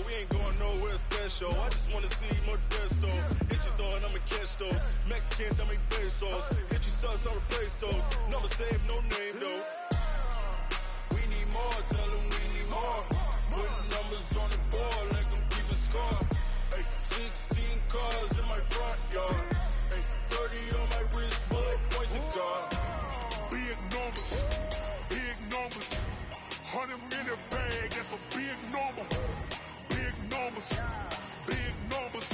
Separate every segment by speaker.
Speaker 1: we ain't going nowhere special. I just wanna see Modesto. Hit your store and I'ma catch those. Mexicans, I make pesos. Hit your sus, I replace those. Never save no name though. We need more, tell them we need more. Putting numbers on the board like I'm keeping score. Ay, 16 cars in my front yard. Ay, 30 on my wrist, bullet point to God.
Speaker 2: Big numbers, big numbers. 100 minute bag, that's a big number. Big numbers, big numbers.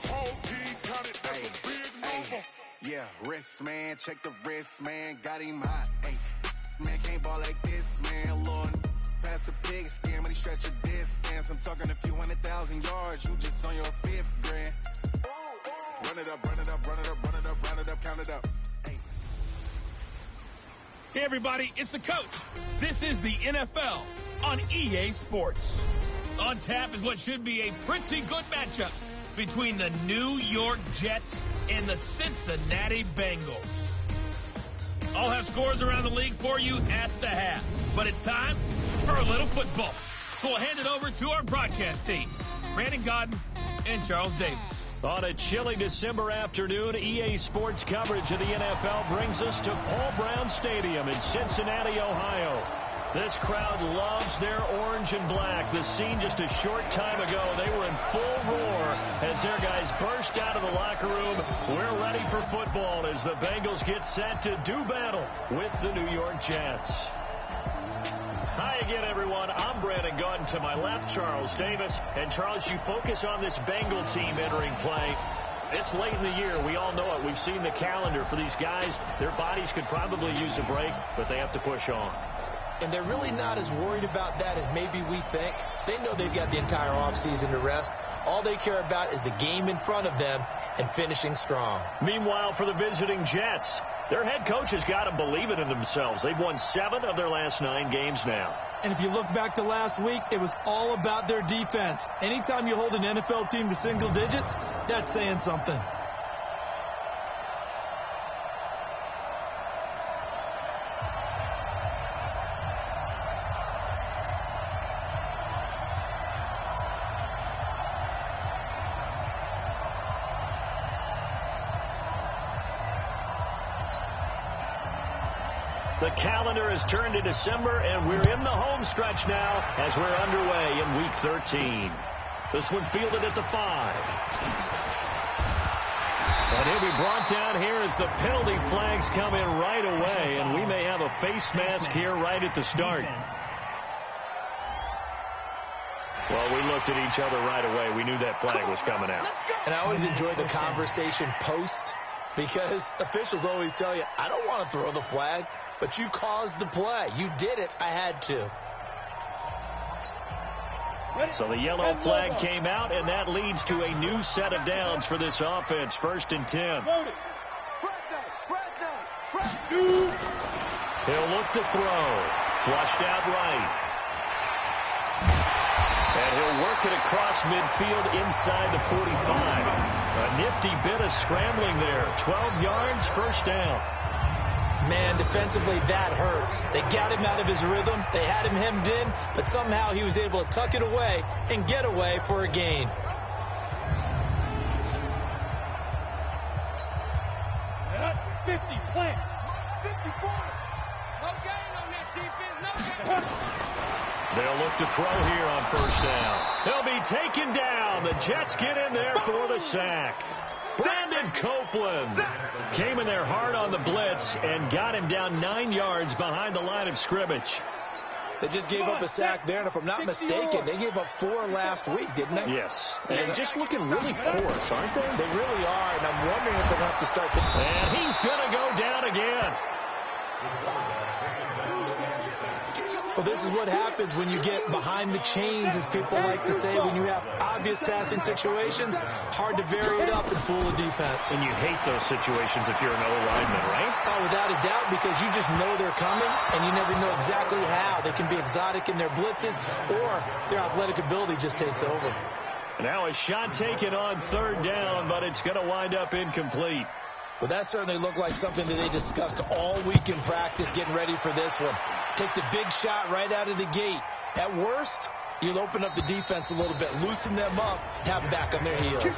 Speaker 2: Whole team counted, that's a big number.
Speaker 3: Yeah, wrist man, check the wrist man, got him hot. Ay, man can't ball like this, man. Lord, pass the big scam when he stretch a distance. I'm talking a few 100,000 yards, you just on your 5th grand. Run it up, run it up, run it up, run it up, round it up, count it up. Ay.
Speaker 4: Hey everybody, it's the coach. This is the NFL on EA Sports. On tap is what should be a pretty good matchup between the New York Jets and the Cincinnati Bengals. I'll have scores around the league for you at the half. But it's time for a little football. So we'll hand it over to our broadcast team, Brandon Godden and Charles Davis.
Speaker 5: On a chilly December afternoon, EA Sports coverage of the NFL brings us to Paul Brown Stadium in Cincinnati, Ohio. This crowd loves their orange and black. The scene just a short time ago, they were in full roar as their guys burst out of the locker room. We're ready for football as the Bengals get set to do battle with the New York Jets. Hi again, everyone. I'm Brandon Godden. To my left, Charles Davis. And Charles, you focus on this Bengal team entering play. It's late in the year. We all know it. We've seen the calendar for these guys. Their bodies could probably use a break, but they have to push on.
Speaker 6: And they're really not as worried about that as maybe we think. They know they've got the entire offseason to rest. All they care about is the game in front of them and finishing strong.
Speaker 5: Meanwhile, for the visiting Jets, their head coach has got to believe it in themselves. They've won 7 of their last 9 games now.
Speaker 7: And if you look back to last week, it was all about their defense. Anytime you hold an NFL team to single digits, that's saying something.
Speaker 5: The calendar has turned to December, and we're in the home stretch now as we're underway in Week 13. This one fielded at the 5. And he'll be brought down here as the penalty flags come in right away, and we may have a face mask here right at the start. Well, we looked at each other right away. We knew that flag was coming out.
Speaker 6: And I always enjoy the conversation post, because officials always tell you, I don't want to throw the flag, but you caused the play. You did it. I had to.
Speaker 5: So the yellow flag came out, and that leads to a new set of downs for this offense. 1st and 10. He'll look to throw. Flushed out right. And he'll work it across midfield inside the 45. A nifty bit of scrambling there. 12 yards, 1st down.
Speaker 6: Man, defensively, that hurts. They got him out of his rhythm. They had him hemmed in, but somehow he was able to tuck it away and get away for a gain.
Speaker 8: Yeah, 50, plant. 54. No gain on this defense, no gain.
Speaker 5: They'll look to throw here on 1st down. They'll be taken down. The Jets get in there for the sack. Brandon Copeland came in there hard on the blitz and got him down 9 yards behind the line of scrimmage.
Speaker 6: They just gave up a sack there, and if I'm not mistaken, they gave up 4 last week, didn't they?
Speaker 5: Yes. And just looking really porous, aren't they?
Speaker 6: They really are, and I'm wondering if they're going to have to start the...
Speaker 5: And he's going to go down again.
Speaker 6: Well, this is what happens when you get behind the chains, as people like to say. When you have obvious passing situations, hard to vary it up and fool the defense.
Speaker 5: And you hate those situations if you're an O-lineman, right?
Speaker 6: Oh, without a doubt, because you just know they're coming, and you never know exactly how. They can be exotic in their blitzes, or their athletic ability just takes over.
Speaker 5: Now a shot taken on 3rd down, but it's going to wind up incomplete.
Speaker 6: Well, that certainly looked like something that they discussed all week in practice, getting ready for this one. Take the big shot right out of the gate. At worst,
Speaker 7: You'll open up the defense a little bit, loosen them up, have them back on their heels.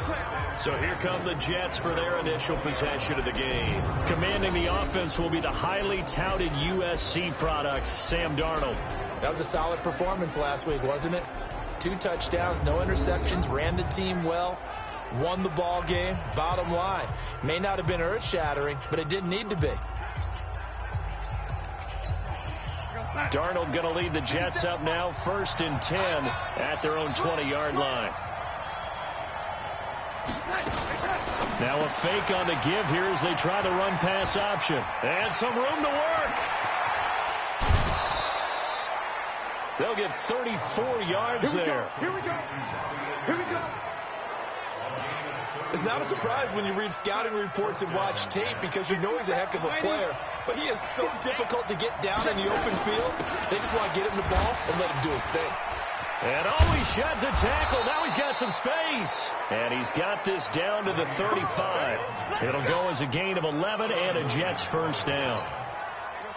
Speaker 5: So here come the Jets for their initial possession of the game. Commanding the offense will be the highly touted USC product, Sam Darnold.
Speaker 7: That was a solid performance last week, wasn't it? 2 touchdowns, no interceptions, ran the team well, won the ball game. Bottom line, may not have been earth-shattering, but it didn't need to be.
Speaker 5: Darnold going to lead the Jets up now, 1st and 10 at their own 20-yard line. Now a fake on the give here as they try the run-pass option. And some room to work. They'll get 34 yards there.
Speaker 8: Here we go. Here we go.
Speaker 7: It's not a surprise when you read scouting reports and watch tape because you know he's a heck of a player. But he is so difficult to get down in the open field. They just want to get him the ball and let him do his thing.
Speaker 5: And he sheds a tackle. Now he's got some space. And he's got this down to the 35. It'll go as a gain of 11 and a Jets first down.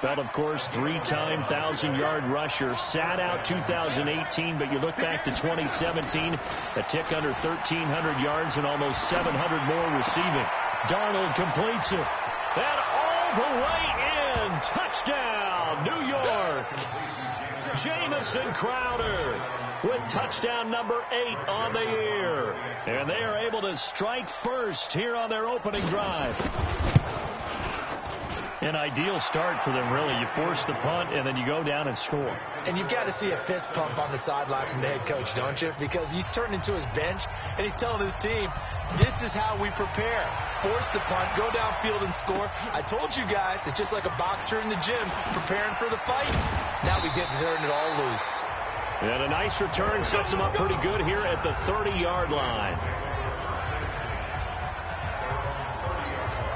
Speaker 5: Bell, of course, 3-time 1,000-yard rusher. Sat out 2018, but you look back to 2017, a tick under 1,300 yards and almost 700 more receiving. Darnold completes it. And all the way in. Touchdown, New York. Jamison Crowder with touchdown number 8 on the year. And they are able to strike first here on their opening drive. An ideal start for them, really. You force the punt, and then you go down and score.
Speaker 7: And you've got to see a fist pump on the sideline from the head coach, don't you? Because he's turned into his bench, and he's telling his team, this is how we prepare. Force the punt, go downfield and score. I told you guys, it's just like a boxer in the gym preparing for the fight. Now we get to turn it all loose.
Speaker 5: And a nice return sets him up pretty good here at the 30-yard line.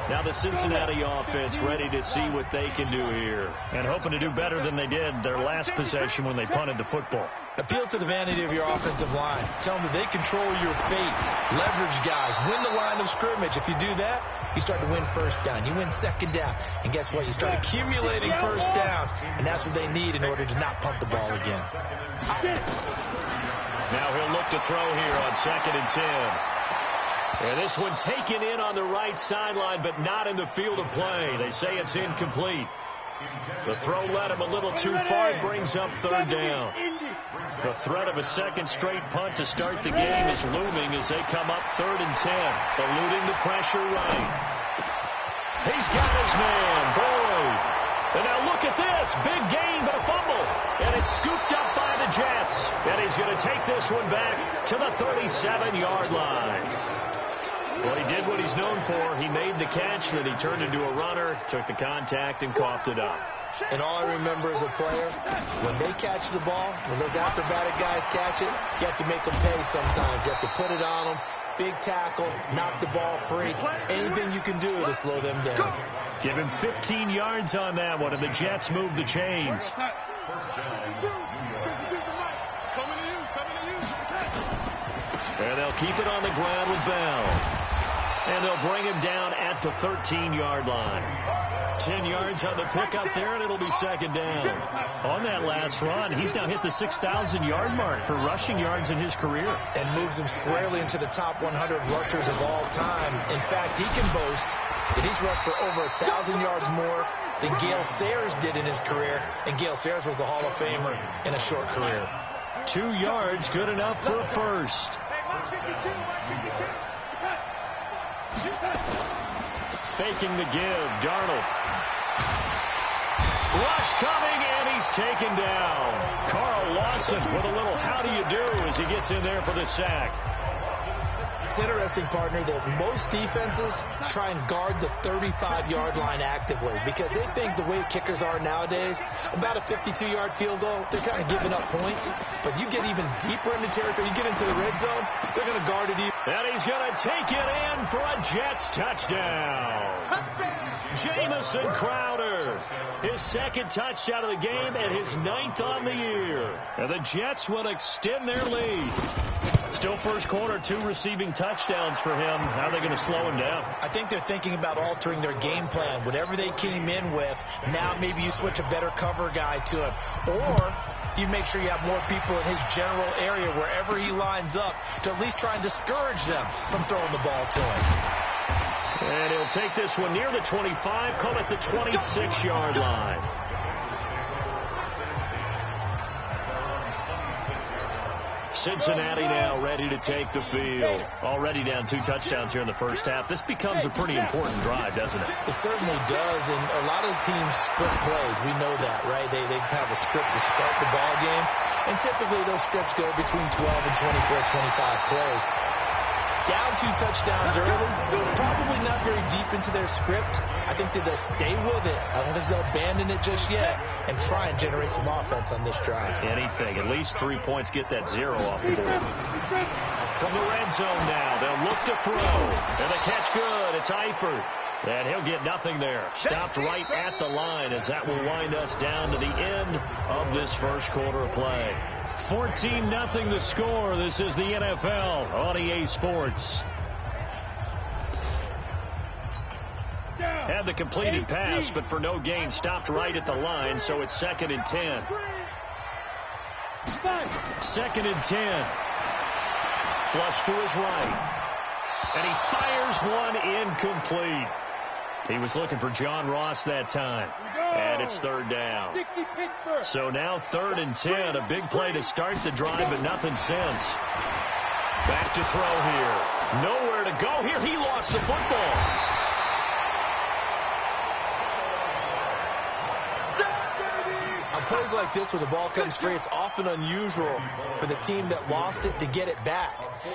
Speaker 5: Now the Cincinnati offense ready to see what they can do here. And hoping to do better than they did their last possession when they punted the football.
Speaker 7: Appeal to the vanity of your offensive line. Tell them that they control your fate. Leverage guys. Win the line of scrimmage. If you do that, you start to win first down. You win second down. And guess what? You start accumulating first downs. And that's what they need in order to not punt the ball again.
Speaker 5: Now he'll look to throw here on 2nd and 10. And this one taken in on the right sideline, but not in the field of play. They say it's incomplete. The throw led him a little too far. It brings up 3rd down. The threat of a second straight punt to start the game is looming as they come up 3rd and 10. Eluding the pressure right. He's got his man, Boyd. And now look at this. Big gain, but a fumble. And it's scooped up by the Jets. And he's going to take this one back to the 37-yard line. Well, he did what he's known for. He made the catch, then he turned into a runner, took the contact, and coughed it up.
Speaker 7: And all I remember as a player, when they catch the ball, when those acrobatic guys catch it, you have to make them pay sometimes. You have to put it on them. Big tackle, knock the ball free. Anything you can do to slow them down.
Speaker 5: Give him 15 yards on that one, and the Jets move the chains. And they'll keep it on the ground with Bell. And they'll bring him down at the 13-yard line. 10 yards on the pickup there, and it'll be 2nd down. On that last run, he's now hit the 6,000-yard mark for rushing yards in his career.
Speaker 7: And moves him squarely into the top 100 rushers of all time. In fact, he can boast that he's rushed for over 1,000 yards more than Gale Sayers did in his career. And Gale Sayers was a Hall of Famer in a short career.
Speaker 5: 2 yards, good enough for a first. Faking the give, Darnold. Rush coming, and he's taken down. Carl Lawson with a little how do you do as he gets in there for the sack.
Speaker 7: It's interesting, partner, that most defenses try and guard the 35-yard line actively because they think the way kickers are nowadays, about a 52-yard field goal, they're kind of giving up points. But you get even deeper into territory, you get into the red zone, they're going to guard it even.
Speaker 5: And he's going to take it in for a Jets touchdown. Jamison Crowder, his second touchdown of the game and his 9th on the year. And the Jets will extend their lead. Still first quarter, 2 receiving touchdowns for him. How are they going to slow him down?
Speaker 7: I think they're thinking about altering their game plan. Whatever they came in with, now maybe you switch a better cover guy to him. Or you make sure you have more people in his general area wherever he lines up to at least try and discourage them from throwing the ball to him.
Speaker 5: And he'll take this one near the 25, call it the 26-yard line. Cincinnati now ready to take the field. Already down 2 touchdowns here in the first half. This becomes a pretty important drive, doesn't it?
Speaker 7: It certainly does, and a lot of teams script plays. We know that, right? They have a script to start the ball game, and typically those scripts go between 12 and 24, 25 plays. Down 2 touchdowns early, probably not very deep into their script. I think that they'll stay with it. I don't think they'll abandon it just yet and try and generate some offense on this drive.
Speaker 5: Anything. At least 3 points, get that 0 off the board. From the red zone now, they'll look to throw. And the catch good. It's Eifert. And he'll get nothing there. Stopped right at the line as that will wind us down to the end of this first quarter of play. 14-0 the score. This is the NFL on EA Sports. Had the completed pass, but for no gain, stopped right at the line, so it's 2nd and 10. 2nd and 10. Flush to his right. And he fires one incomplete. He was looking for John Ross that time. And it's 3rd down. So now 3rd and 10. A big play to start the drive, but nothing since. Back to throw here. Nowhere to go here. He lost the football.
Speaker 7: On plays like this where the ball comes free, it's often unusual for the team that lost it to get it back.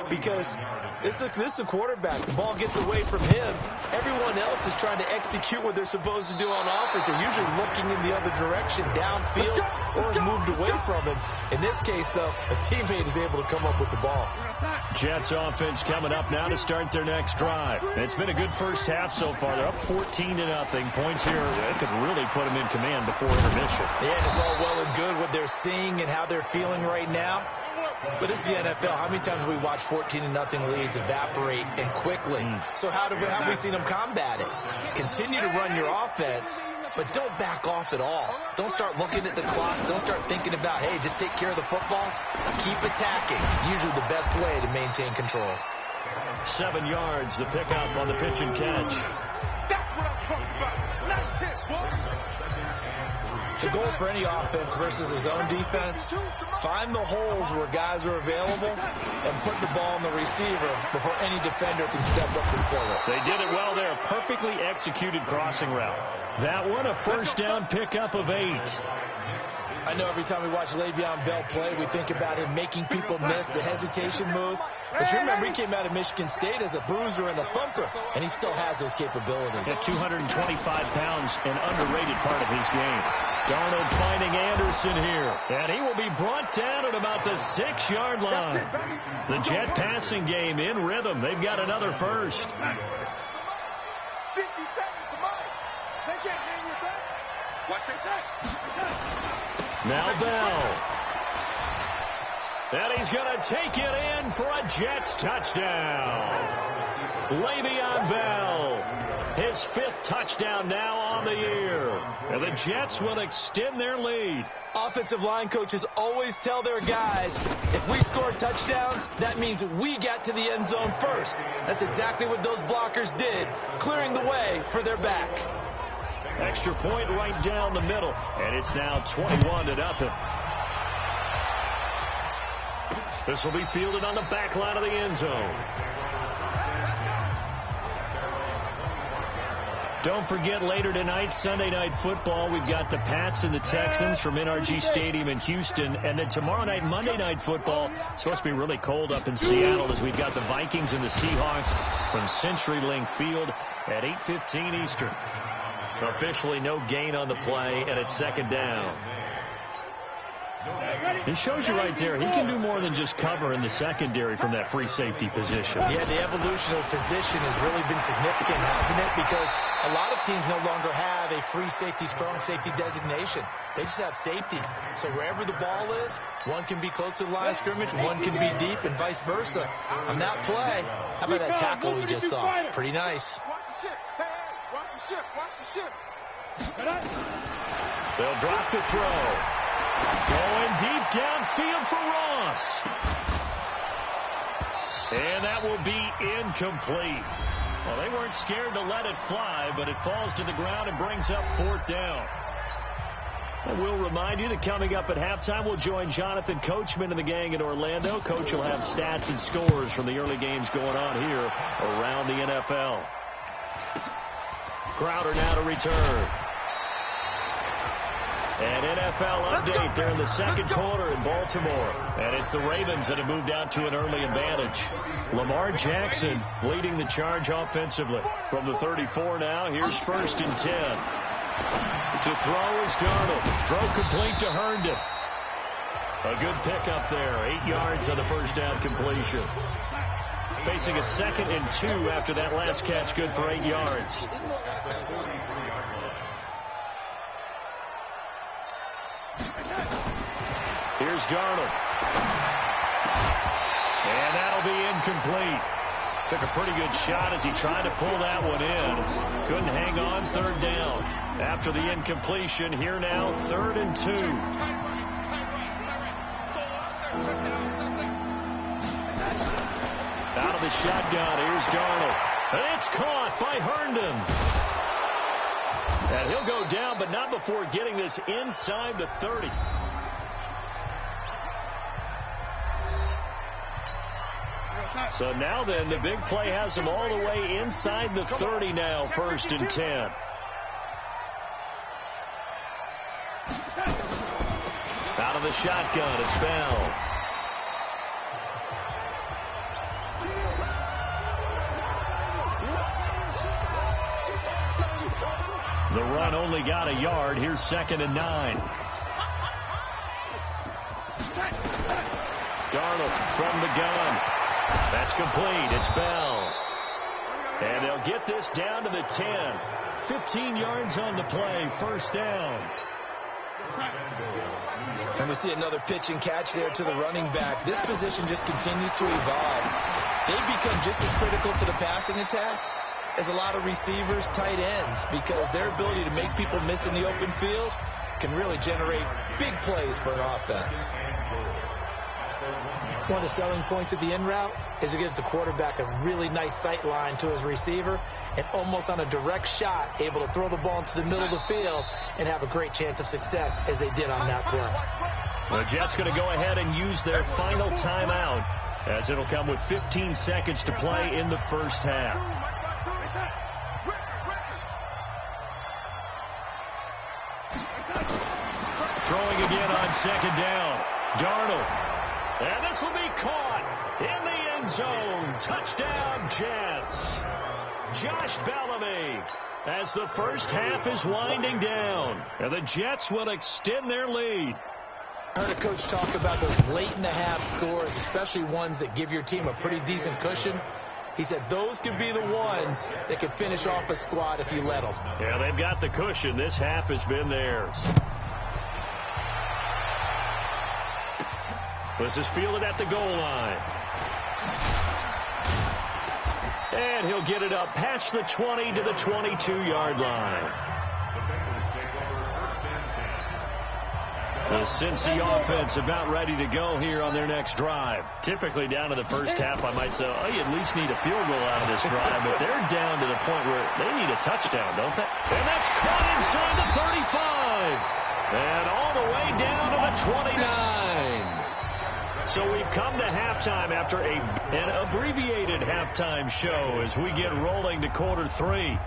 Speaker 7: Because this is a quarterback. The ball gets away from him. Everyone else is trying to execute what they're supposed to do on offense. They're usually looking in the other direction, downfield, or moved away from him. In this case, though, a teammate is able to come up with the ball.
Speaker 5: Jets offense coming up now to start their next drive. It's been a good first half so far. They're up 14-0. Points here that could really put them in command before intermission.
Speaker 7: Yeah, and it's all well and good what they're seeing and how they're feeling right now. But it's the NFL. How many times have we watched 14-0 leads evaporate and quickly? So how have we seen them combat it? Continue to run your offense, but don't back off at all. Don't start looking at the clock. Don't start thinking about, hey, just take care of the football. Keep attacking. Usually the best way to maintain control.
Speaker 5: 7 yards, the pickup on the pitch and catch.
Speaker 2: That's what I'm talking about. Nice hit, boy.
Speaker 7: The goal for any offense versus his own defense, find the holes where guys are available and put the ball on the receiver before any defender can step up and fill it.
Speaker 5: They did it well there. Perfectly executed crossing route. That one a first down pickup of 8.
Speaker 7: I know every time we watch Le'Veon Bell play, we think about him making people miss the hesitation move. But you remember, he came out of Michigan State as a bruiser and a thumper, and he still has those capabilities.
Speaker 5: At 225 pounds, an underrated part of his game. Darnold finding Anderson here, and he will be brought down at about the 6-yard line. The Jet passing game in rhythm. They've got another first.
Speaker 2: 50 seconds to mine. They can't hang with us. Watch it.
Speaker 5: Now Bell. And he's going to take it in for a Jets touchdown. Le'Veon Bell, his 5th touchdown now on the year. And the Jets will extend their lead.
Speaker 7: Offensive line coaches always tell their guys, if we score touchdowns, that means we got to the end zone first. That's exactly what those blockers did, clearing the way for their back.
Speaker 5: Extra point right down the middle, and it's now 21-0. This will be fielded on the back line of the end zone. Don't forget, later tonight, Sunday Night Football, we've got the Pats and the Texans from NRG Stadium in Houston. And then tomorrow night, Monday Night Football, it's supposed to be really cold up in Seattle as we've got the Vikings and the Seahawks from CenturyLink Field at 8:15 Eastern. Officially no gain on the play, and it's 2nd down. He shows you right there, he can do more than just cover in the secondary from that free safety position.
Speaker 7: Yeah, the evolution of position has really been significant, hasn't it? Because a lot of teams no longer have a free safety, strong safety designation. They just have safeties. So wherever the ball is, one can be close to the line of scrimmage, one can be deep, and vice versa. On that play, how about that tackle we just saw? Pretty nice.
Speaker 2: Watch the ship. Hey, watch the ship. Watch the ship.
Speaker 5: They'll drop the throw. Going deep downfield for Ross. And that will be incomplete. Well, they weren't scared to let it fly, but it falls to the ground and brings up 4th down. And we'll remind you that coming up at halftime, we'll join Jonathan Coachman and the gang in Orlando. Coach will have stats and scores from the early games going on here around the NFL. Crowder now to return. An NFL update there in the second quarter in Baltimore. And it's the Ravens that have moved out to an early advantage. Lamar Jackson leading the charge offensively. From the 34 now, here's 1st and 10. To throw is Darnold. Throw complete to Herndon. A good pickup there. 8 yards on the first down completion. Facing a 2nd and 2 after that last catch, good for 8 yards. Here's Darnold. And that'll be incomplete. Took a pretty good shot as he tried to pull that one in. Couldn't hang on, 3rd down. After the incompletion, here now, 3rd and 2. Out of the shotgun, here's Darnold. And it's caught by Herndon. And he'll go down, but not before getting this inside the 30. So now then, the big play has him all the way inside the 30 now, 1st and 10. Out of the shotgun, it's Bell. The run only got a yard. Here's 2nd and 9. Darnold from the gun. That's complete. It's Bell. And they'll get this down to the 10. 15 yards on the play. 1st down.
Speaker 7: And we see another pitch and catch there to the running back. This position just continues to evolve. They've become just as critical to the passing attack as a lot of receivers, tight ends, because their ability to make people miss in the open field can really generate big plays for an offense. One of the selling points of the in route is it gives the quarterback a really nice sight line to his receiver and almost on a direct shot able to throw the ball into the middle of the field and have a great chance of success as they did on that play.
Speaker 5: The Jets going to go ahead and use their final timeout as it'll come with 15 seconds to play in the first half. Throwing again on 2nd down. Darnold. And this will be caught in the end zone. Touchdown, Jets. Josh Bellamy as the first half is winding down. And the Jets will extend their lead.
Speaker 7: I heard a coach talk about those late-in-the-half scores, especially ones that give your team a pretty decent cushion. He said those could be the ones that could finish off a squad if you let them.
Speaker 5: Yeah, they've got the cushion. This half has been theirs. This is fielded at the goal line. And he'll get it up past the 20 to the 22-yard line. The Cincy offense about ready to go here on their next drive. Typically down to the first half, I might say, oh, you at least need a field goal out of this drive. But they're down to the point where they need a touchdown, don't they? And that's caught inside the 35. And all the way down to the 29. So we've come to halftime after an abbreviated halftime show as we get rolling to quarter 3.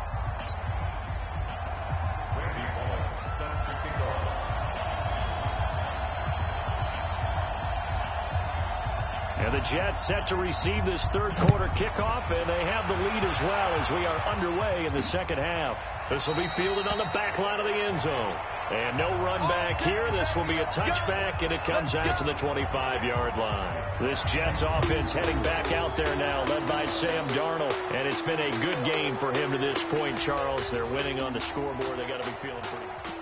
Speaker 5: And the Jets set to receive this third quarter kickoff, and they have the lead as well as we are underway in the second half. This will be fielded on the back line of the end zone. And no run back here. This will be a touchback, and it comes out to the 25-yard line. This Jets offense heading back out there now, led by Sam Darnold. And it's been a good game for him to this point, Charles. They're winning on the scoreboard. They got to be feeling pretty good.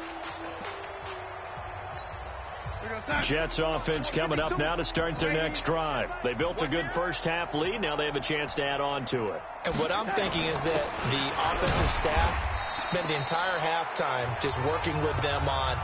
Speaker 5: Jets offense coming up now to start their next drive. They built a good first-half lead. Now they have a chance to add on to it.
Speaker 7: And what I'm thinking is that the offensive staff spend the entire halftime just working with them on,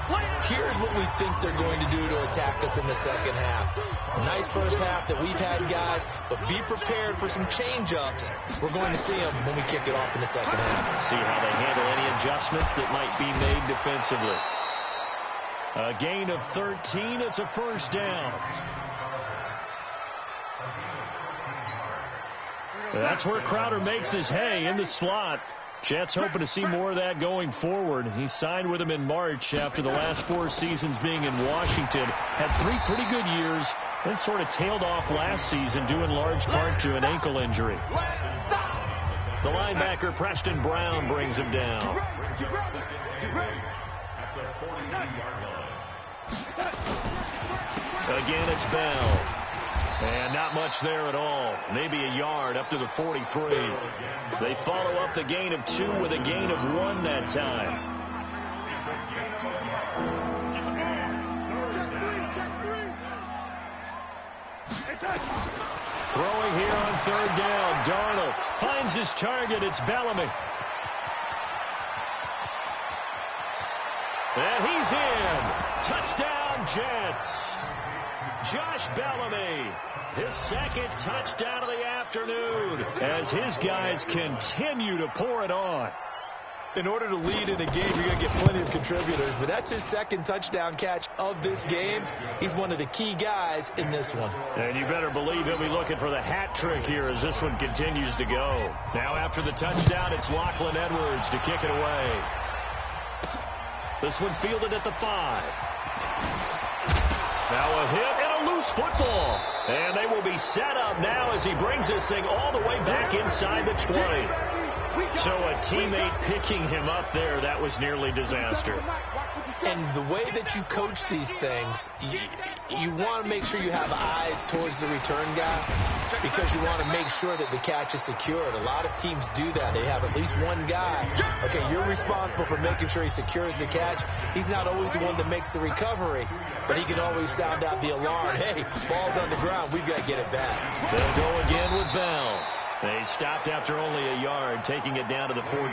Speaker 7: here's what we think they're going to do to attack us in the second half. A nice first half that we've had, guys, but be prepared for some change-ups. We're going to see them when we kick it off in the second half.
Speaker 5: See how they handle any adjustments that might be made defensively. A gain of 13. It's a first down. That's where Crowder makes his hay in the slot. Jets hoping to see more of that going forward. He signed with them in March after the last 4 seasons being in Washington. Had 3 pretty good years, then sort of tailed off last season due in large part to an ankle injury. The linebacker, Preston Brown, brings him down. Again, it's Bell. And not much there at all. Maybe a yard up to the 43. They follow up the gain of 2 with a gain of 1 that time. Throwing here on third down. Darnold finds his target. It's Bellamy. And he's in. Touchdown, Jets. Josh Bellamy, his second touchdown of the afternoon as his guys continue to pour it on.
Speaker 7: In order to lead in a game, you're going to get plenty of contributors, but that's his second touchdown catch of this game. He's one of the key guys in this one.
Speaker 5: And you better believe he'll be looking for the hat trick here as this one continues to go. Now after the touchdown, it's Lachlan Edwards to kick it away. This one fielded at the 5. Now a hit and a loose football. And they will be set up now as he brings this thing all the way back inside the 20. So a teammate picking him up there, that was nearly disaster.
Speaker 7: And the way that you coach these things, you want to make sure you have eyes towards the return guy because you want to make sure that the catch is secured. A lot of teams do that. They have at least one guy. Okay, you're responsible for making sure he secures the catch. He's not always the one that makes the recovery, but he can always sound out the alarm. Hey, ball's on the ground. We've got to get it back.
Speaker 5: They'll go again with Bell. They stopped after only a yard, taking it down to the 14.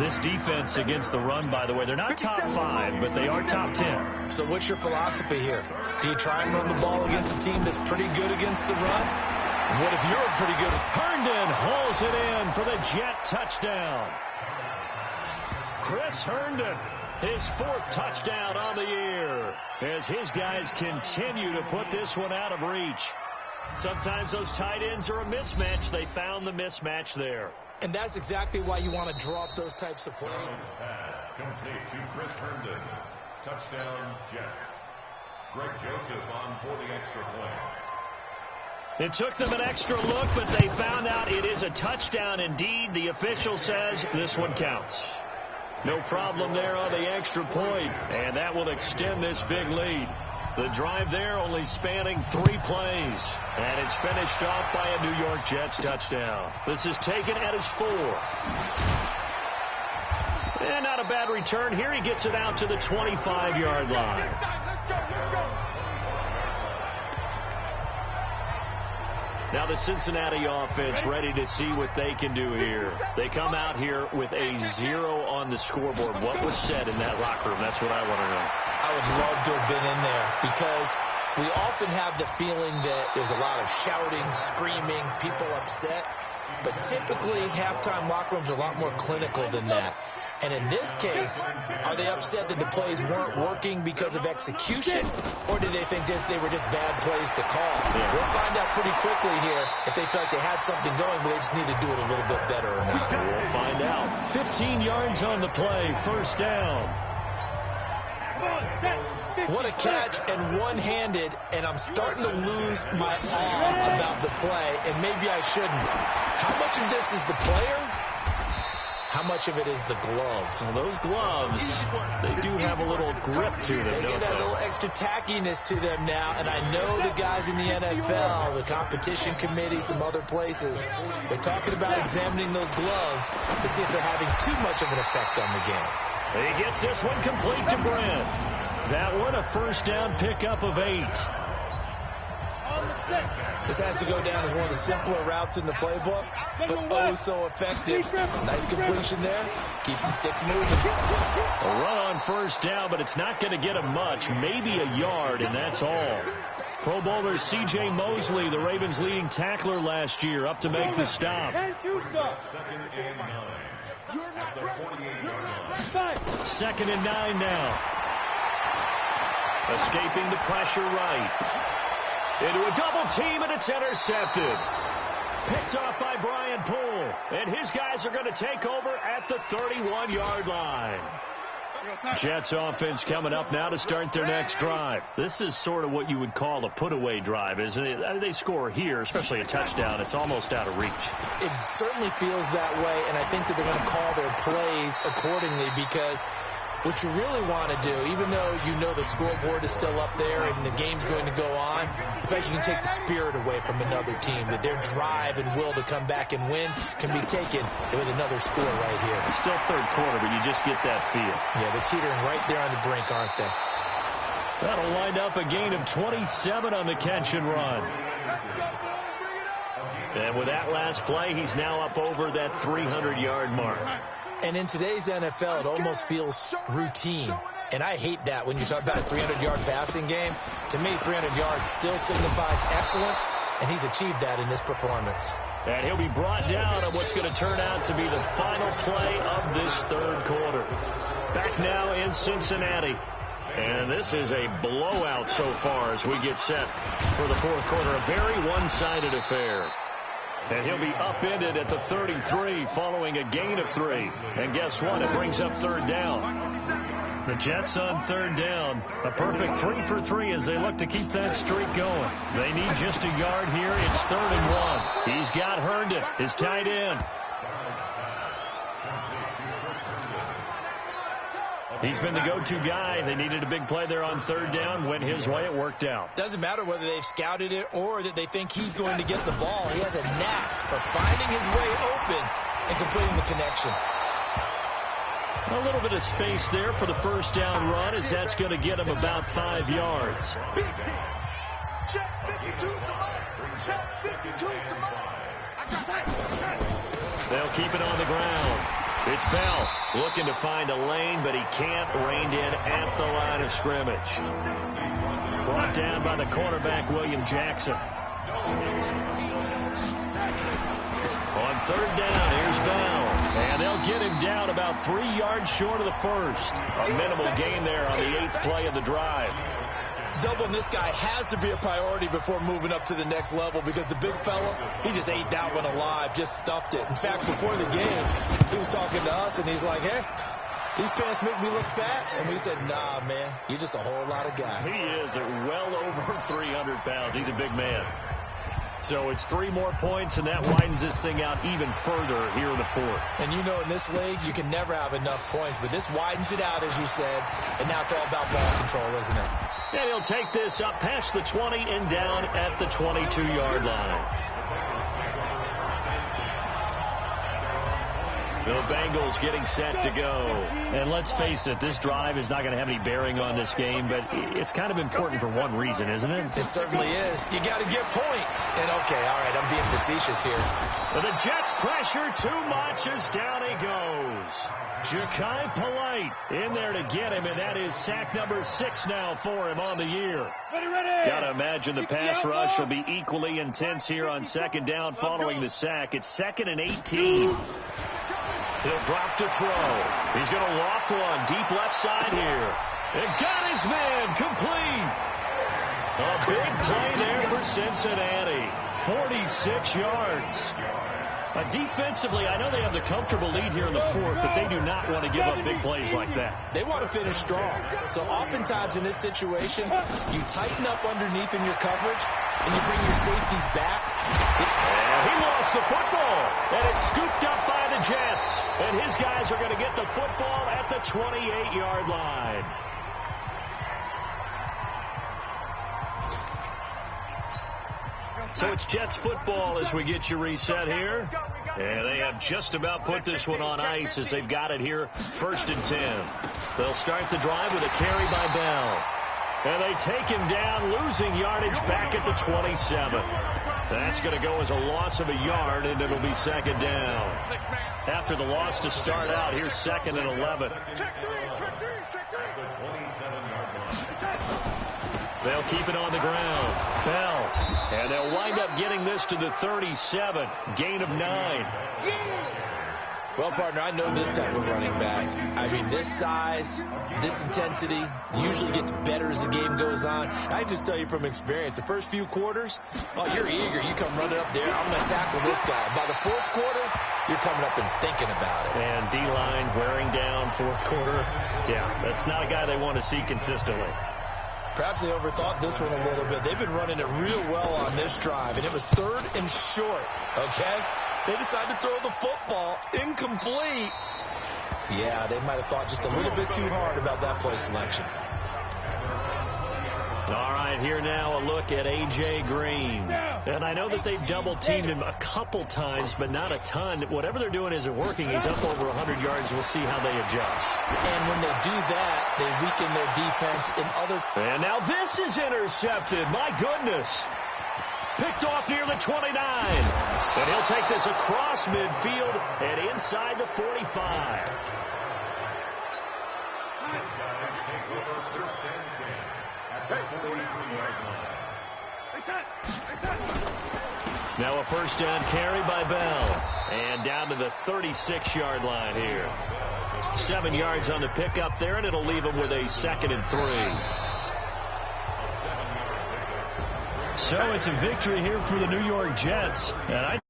Speaker 5: This defense against the run, by the way, they're not top 5, but they are top 10.
Speaker 7: So what's your philosophy here? Do you try and run the ball against a team that's pretty good against the run? What if you're pretty good?
Speaker 5: Herndon hauls it in for the Jet touchdown. Chris Herndon, his 4th touchdown on the year, as his guys continue to put this one out of reach. Sometimes those tight ends are a mismatch. They found the mismatch there.
Speaker 7: And that's exactly why you want to draw up those types of plays.
Speaker 9: Pass complete to Chris Herndon. Touchdown, Jets. Greg Joseph on for the extra point.
Speaker 5: It took them an extra look, but they found out it is a touchdown indeed. The official says this one counts. No problem there on the extra point, and that will extend this big lead. The drive there only spanning 3 plays. And it's finished off by a New York Jets touchdown. This is taken at his 4. And not a bad return here. He gets it out to the 25-yard line. Now the Cincinnati offense ready to see what they can do here. They come out here with a 0 on the scoreboard. What was said in that locker room? That's what I want to know.
Speaker 7: I would love to have been in there because we often have the feeling that there's a lot of shouting, screaming, people upset. But typically, halftime locker rooms are a lot more clinical than that. And in this case, are they upset that the plays weren't working because of execution, or do they think they were just bad plays to call? Yeah. We'll find out pretty quickly here if they feel like they had something going, but they just need to do it a little bit better or not.
Speaker 5: We'll find out. 15 yards on the play, first down.
Speaker 7: What a catch, and one-handed, and I'm starting to lose my awe about the play, and maybe I shouldn't. How much of this is the player? how much of it is the glove?
Speaker 5: Well, those gloves, they do have a little grip to them,
Speaker 7: They get that little extra tackiness to them now, and I know the guys in the NFL, the competition committee, some other places, they're talking about examining those gloves to see if they're having too much of an effect on the game.
Speaker 5: He gets this one complete to Brent. That one a first down pickup of 8.
Speaker 7: This has to go down as one of the simpler routes in the playbook, but oh so effective. Nice completion there. Keeps the sticks moving.
Speaker 5: A run on first down, but it's not going to get him much. Maybe a yard, and that's all. Pro Bowler C.J. Mosley, the Ravens' leading tackler last year, up to make the stop.
Speaker 9: 2nd and 9. At the 48-yard line.
Speaker 5: 2nd and 9 now. Escaping the pressure right. Into a double team, and it's intercepted. Picked off by Brian Poole. And his guys are going to take over at the 31-yard line. Jets offense coming up now to start their next drive. This is sort of what you would call a put-away drive, isn't it? They score here, especially a touchdown. It's almost out of reach.
Speaker 7: It certainly feels that way, and I think that they're going to call their plays accordingly, because what you really want to do, even though you know the scoreboard is still up there and the game's going to go on, the fact you can take the spirit away from another team, that their drive and will to come back and win can be taken with another score right here.
Speaker 5: It's still third quarter, but you just get that feel.
Speaker 7: Yeah, they're teetering right there on the brink, aren't they?
Speaker 5: That'll wind up a gain of 27 on the catch and run. And with that last play, he's now up over that 300-yard mark.
Speaker 7: And in today's NFL, it almost feels routine. And I hate that when you talk about a 300-yard passing game. To me, 300 yards still signifies excellence, and he's achieved that in this performance.
Speaker 5: And he'll be brought down on what's going to turn out to be the final play of this third quarter. Back now in Cincinnati. And this is a blowout so far as we get set for the fourth quarter. A very one-sided affair. And he'll be upended at the 33 following a gain of 3. And guess what? It brings up third down. The Jets on third down. A perfect 3 for 3 as they look to keep that streak going. They need just a yard here. It's 3rd and 1. He's got Herndon, his tight end. He's been the go-to guy. They needed a big play there on third down. Went his way. It worked out.
Speaker 7: Doesn't matter whether they've scouted it or that they think he's going to get the ball. He has a knack for finding his way open and completing the connection.
Speaker 5: A little bit of space there for the first down run, as that's going to get him about 5 yards. They'll keep it on the ground. It's Bell looking to find a lane, but he can't. Reined in at the line of scrimmage. Brought down by the cornerback, William Jackson. On third down, here's Bell. And they'll get him down about 3 yards short of the first. A minimal gain there on the 8th play of the drive.
Speaker 7: Doubling this guy has to be a priority before moving up to the next level, because the big fella, he just ate that one alive, just stuffed it. In fact, before the game, he was talking to us, and he's like, hey, these pants make me look fat. And we said, nah, man, you're just a whole lot of guy.
Speaker 5: He is at well over 300 pounds. He's a big man. So it's 3 more points, and that widens this thing out even further here in the fourth.
Speaker 7: And you know, in this league, you can never have enough points, but this widens it out, as you said, and now it's all about ball control, isn't it?
Speaker 5: And he'll take this up past the 20 and down at the 22-yard line. The Bengals getting set to go. And let's face it, this drive is not going to have any bearing on this game, but it's kind of important for one reason, isn't it?
Speaker 7: It certainly is. You got to get points. And, okay, all right, I'm being facetious here.
Speaker 5: But the Jets pressure too much as down he goes. Ja'Kai Polite in there to get him, and that is sack number 6 now for him on the year.
Speaker 8: Ready.
Speaker 5: Got to imagine the pass rush will be equally intense here on second down following the sack. It's 2nd and 18. He'll drop to throw. He's going to loft one deep left side here. And got his man complete. A big play there for Cincinnati. 46 yards. Defensively, I know they have the comfortable lead here in the fourth, but they do not want to give up big plays like that.
Speaker 7: They want to finish strong. So oftentimes in this situation, you tighten up underneath in your coverage, and you bring your safeties back.
Speaker 5: And he lost the football, and it's scooped up by the Jets. And his guys are going to get the football at the 28-yard line. So it's Jets football as we get you reset here. And they have just about put this one on ice as they've got it here 1st and 10. They'll start the drive with a carry by Bell. And they take him down, losing yardage back at the 27. That's going to go as a loss of a yard, and it'll be 2nd down. After the loss to start out, here's 2nd and 11. They'll keep it on the ground. Bell. And they'll wind up getting this to the 37. Gain of 9.
Speaker 7: Well, partner, I know this type of running back. I mean, this size, this intensity usually gets better as the game goes on. I just tell you from experience, the first few quarters, oh, you're eager. You come running up there. I'm going to tackle this guy. By the 4th quarter, you're coming up and thinking about it.
Speaker 5: And D-line wearing down 4th quarter. Yeah, that's not a guy they want to see consistently.
Speaker 7: Perhaps they overthought this one a little bit. They've been running it real well on this drive, and it was 3rd and short, okay? They decided to throw the football incomplete. Yeah, they might have thought just a little bit too hard about that play selection.
Speaker 5: All right, here now a look at A.J. Green. And I know that they've double-teamed him a couple times, but not a ton. Whatever they're doing isn't working. He's up over 100 yards. We'll see how they adjust.
Speaker 7: And when they do that, they weaken their defense in other...
Speaker 5: And now this is intercepted. My goodness. Picked off near the 29. And he'll take this across midfield and inside the 45. Now a 1st down carry by Bell. And down to the 36-yard line here. 7 yards on the pickup there, and it'll leave him with a 2nd and 3. So it's a victory here for the New York Jets. And